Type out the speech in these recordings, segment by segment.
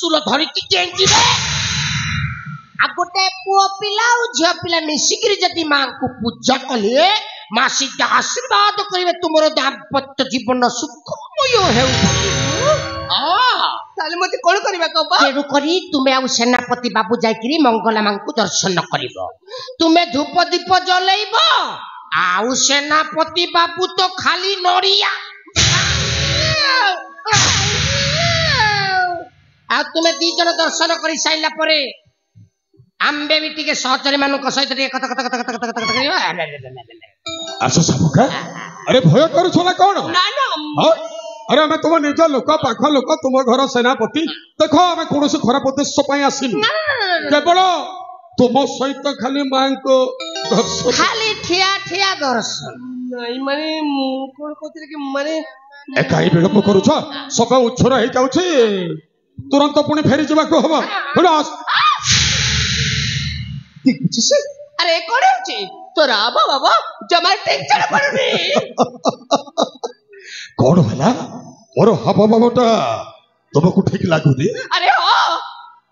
त्रिशूल धरिकी चेंजिबे आ गोटे पुओ पिला और झियो पिला मिसिकिरी जदि मां को पूजा कले मां सीधा आशीर्वाद करिवे तुमरो दाम्पत्य जीवन सुखमय हेउ ताले मते कोन करबा कबा केरु करी तुमे आ सेनापति बाबू जाइकरी मंगला मां को दर्शन करिवो तुमे धूप दीप जलेइबो आ सेनापति बाबू तो खाली नड़िया आ तुमे दी जन दर्शन करि साइला परे आम्बे भी टिके सहचरी मानक सहित टिके कथ कथ कथ कथ कथ कथ करियो आसो सामुका अरे भय करू छला कोन ना ना अरे हमें तुम निज लोक पाख लोक तुम घर सेनापति देख आम कौन खराब उद्देश्य आसीन केवल तुम सहित खाली मां को खाली ठिया ठिया दर्शन नहीं माने कोन कहते कि माने ए काई विलंब करूछ सब उच्छर हो जाउछि तुरंत पुणी फेरी जावा को हबो अरे कोन होछि तोरा बाबा जमा टेंशन पड़नी कौन होला मोर हाव भावटा तुमको ठीक लागू दे अरे हो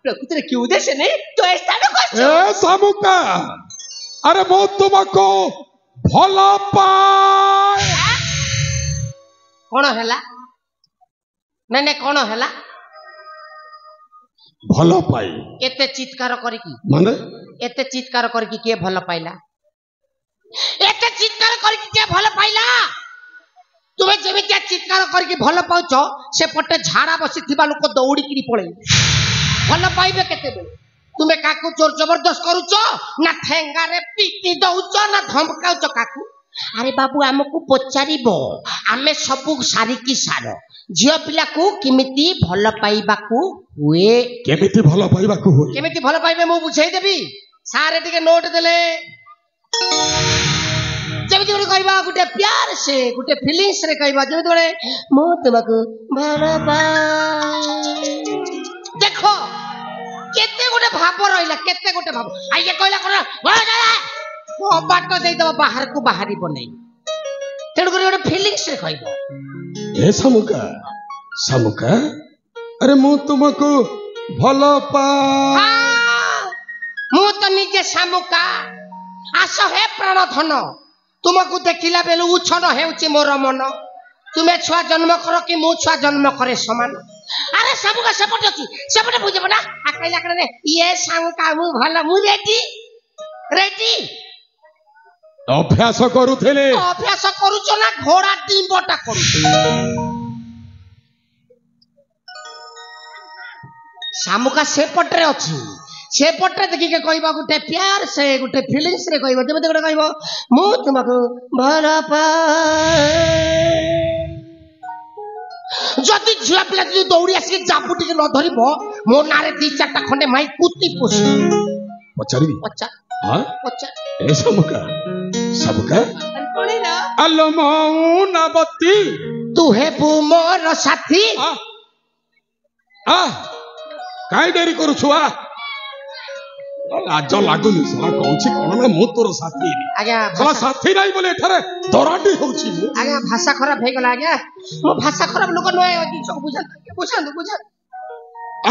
प्रकृति क्यों उद्देश्य नहीं तो ऐसा न कर ए सामुका अरे मो तुमको भला पाए कौन हैला मैंने कौन हैला भला पाई एते चित्कार करिकी माने एते चित्कार करिकी के भला पाइला एते चित्कार करिकी के भला पाइला तुमे जेमितिया चित्कार करके भल पाउछ से पटे झाड़ा बसी थिबा लोक दौड़ी किरी पळे भल पाइबे केते बेले तुमे काकू जोर जबरदस्त करूछ ना ठेंगा रे पीटी दउछ ना धमकाउछ काकू अरे बाबू हमकु पचारिबो आमे सबु सारी की सार झियो पिला को किमिति भल पाइबाकू हुए केमिति भल पाइबाकू हुए केमिति भल पाइबे मु बुझाई देबी सारे टिके नोट देले जमिति गोटे कहबा गोटे प्यार से गोटे फीलिंग्स रे कहबा जमिति गोटे मो तुमको भल पाए देखो केते गोटे भाव रहिला केते गोटे भाव आइए कहला कोन भल जाए को बाट दे दबा बाहर को बाहरी बनै तेडु गोटे फीलिंग्स रे कहबा ए सामुका सामुका अरे मो तुमको भल पाए मु तो निजे सामुका आस हे प्राण धन तुमको देखिला बेलु उछन हेउची मोर मन तुमे छुआ जन्म कर कि मु छुआ जन्म करे समान अरे सबका सपोर्ट अछि सपोर्ट बुझे बना आ कहला करे ये सांग का मु भला मु रेडी रेडी अभ्यास करूथिले अभ्यास करूछ ना घोड़ा टिंबटा करू सामुका से पटरे अछि से पटरे देखि के कहबा गोटे प्यार से गोटे फीलिंग्स रे कहबा जेबे गोटे कहबा मु तुमको भल पाए जति झिया पिला जति दौड़ी आसी जापु टिके न धरिबो मो नारे दी चारटा खंडे माई कुत्ती पोस पचारी पचा हां पचा ए सामुका सामुका कोनी ना अल्लो मौनवती तू हे बु मोर साथी आ काई देरी करू छुआ लाज लागुनी सला कहूची कोन ना मु तोर साथी आज्ञा सला साथी नाही बोले एठारे दराडी होउची मु आज्ञा भाषा खराब हे गला आज्ञा मो भाषा खराब लोक नय अति सब बुझा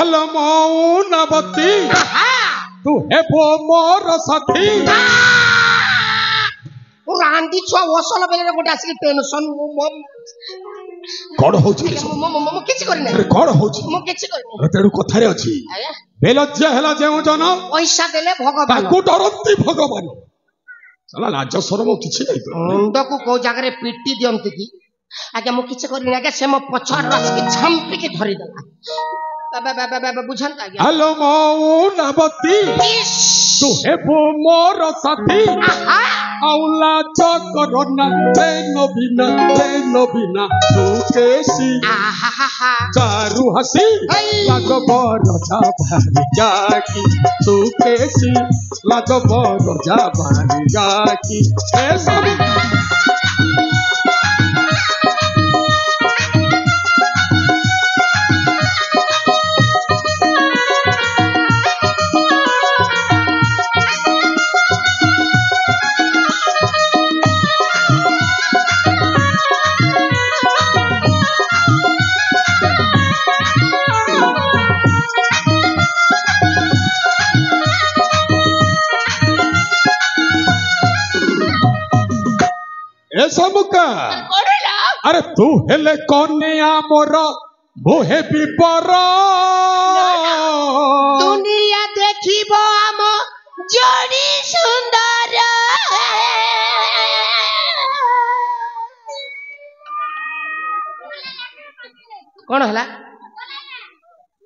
अल्लो मौनवती तू हे बो मोर साथी रांदी छुआ वसल बेले गोटे आसी टेंशन कोन होउची मो किछि करि नै अरे कोन होउची मो किछि करि नै अरे तेडु कथारे अछि आया बेलज्जा हला जेउ जन पैसा देले भगवान ताकू डरंती भगवान सला लाज शरम किछि नै तो मुंड को को जागा रे पिट्टी दियंती की आज्ञा मो किछि करि नै आज्ञा से मो पछार रस के छंपी के धरि देला बाबा बुझंत आज्ञा हेलो मौनवती तू हे बो मोर साथी औला चकर नबीना सुकेसी चारु हसी लागबर जाबारी जाकी सुकेसी लागबर जाबारी जाकी ए सब समुका कोड़ला अरे तू हेले कन्या मोर मोहे विपर दुनिया देखिबो हम जोड़ी सुंदर कौन हला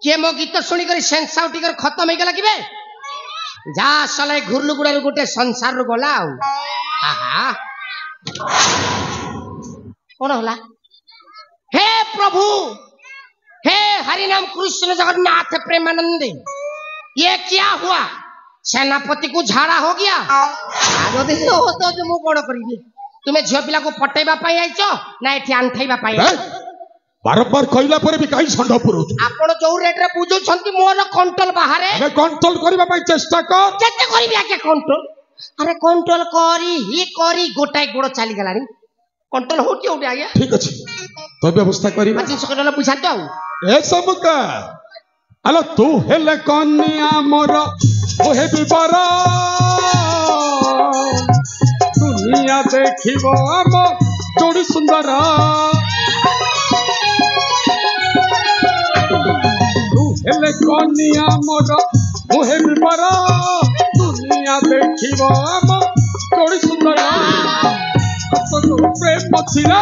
किए मो गीत शुणी कर सेंस आउट कर खत्म हो गला किबे जा सले घुरलु गुडा गोटे संसार रो गला आहा कौन हला हे प्रभु हे हरि नाम कृष्ण जगन्नाथ प्रेमानंद ये क्या हुआ सेनापति को झाड़ा हो गया जदि तो जो मु कोन करिबी तुमे झियो पिला को पटेबा पाई आइचो ना एठी आंठाइबा पाई आइचो बारंबार कहला पर भी कहीं षंड पुरो आपण जो रेट रे बुझु छंती मोर कंट्रोल बाहर अरे कंट्रोल करबा पई चेष्टा कर केते करबी आके कंट्रोल अरे कंट्रोल करी गोटाई गोड़ चली गलानी कंट्रोल होटी होटी आगे ठीक अछि तो व्यवस्था करी मचिन सकल बुझा तो ए समुका अलो तू हेले कन्या मोर ओहे विपर दुनिया देखिबो हम जोड़ी सुंदर तू हेले कन्या मोर ओहे विपर दुनिया देखिबो हम जोड़ी सुंदर तू प्रेम छिला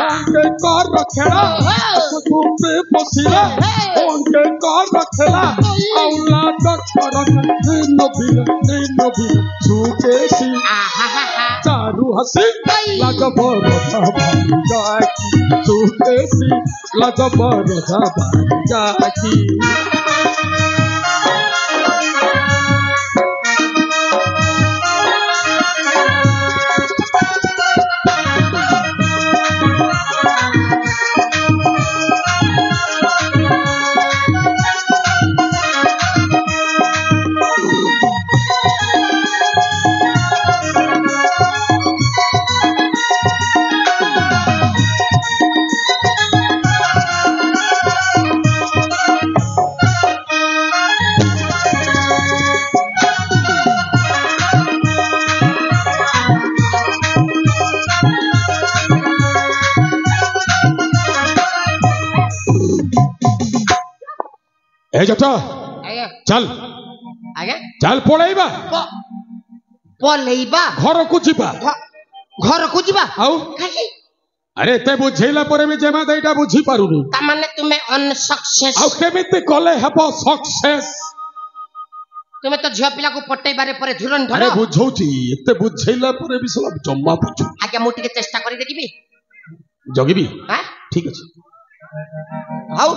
ओंके कर रखेला तू प्रेम छिला ओंके कर रखेला औलाद करन नबी सुकेसी चारू हसी लगबर जाकी सुकेसी लगबर जाकी जटा चल आगे चल पळैबा पलैबा घर को जीवा आउ अरे ते बुझेला पर भी जेमा देटा बुझी पारुनी ता माने तुमे अनसक्सेस आउ केमिते कले हबो सक्सेस तुमे तो झियो पिला को पटै बारे परे धुरन धर अरे बुझौची एते बुझेला पर भी सब जम्मा बुझू आगे मु टिके चेष्टा करी देखिबी जगिबी हां ठीक अछि हाउ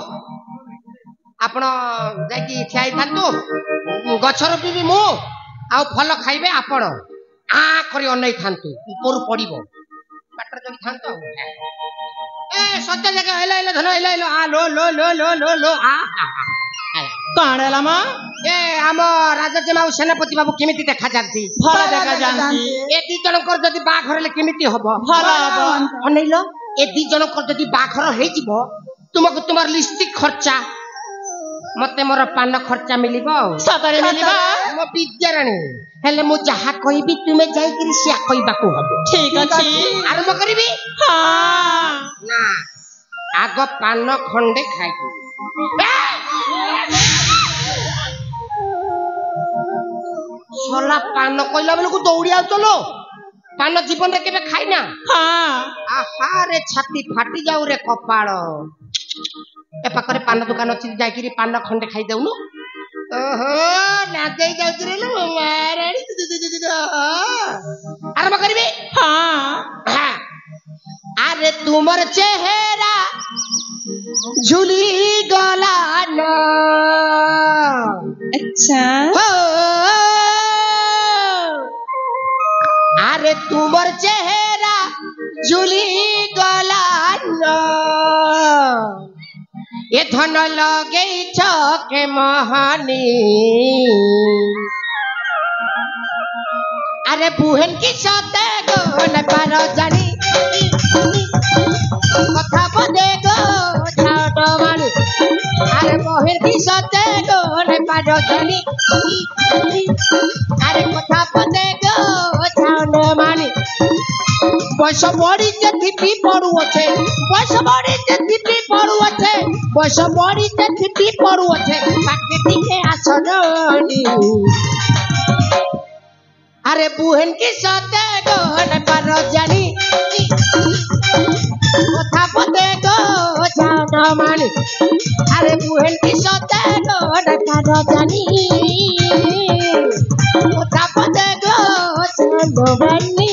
आपण जाकी ठियाई थांतु गछर भी मु आ फल खाइबे आपण आ करी अनै थांतु ऊपर पड़िबो बाटर जकी थांतु ए सत्य जगह हेला धन हेला आ लो लो लो लो लो लो आ काणेला मा ए हम राजा जमाउ सेनापति बाबू केमिति देखा जांती भल देखा जानती ए दी जनकर जदी बाघर ले केमिति हबो भल हबो अनैलो ए दी जनकर जदी बाघर हेइ जिवो तुमको तुमार लिस्टिक खर्चा मते मोर पान खर्चा मिलिबो सतरे मिलिबा मो विद्याराणी हेले मु जहा कहिबी तुमे जाई करी सिया कहिबा को हबो ठीक अछि आरंभ करबी हां ना आग पान खंडे खाइबी सोला पान कइला बेलू दौड़ी आ चलो पान जीवन रे केबे खाइना हां आहा रे छाती फाटी जाऊ रे कपाळ ए पाखरे पान दुकान अछि जाईकिरी पान खंडे खाइ देउनु ओहो ना देई जाउछ रे लो माराणी आरंभ करबी हां अरे तुमर चेहरा झुली गला न अच्छा हो अरे तुमर चेहरा झुली गला न ये धन लगे छके महानी अरे बुहन की सते गो न पारो जानी कथा बदे गो छाट मानी अरे बुहन की सते गो न पारो जानी अरे कथा बदे गो छाट मानी बस बड़ी আছে বয়স বড়িতে থিপি পড়ু আছে বয়স বড়িতে থিপি পড়ু আছে পাকে দিকে আসনি আরে বুহেন কি সাথে গন পার জানি কথা পদে গো জানা মানি আরে বুহেন কি সাথে গন পার জানি কথা পদে গো জানা মানি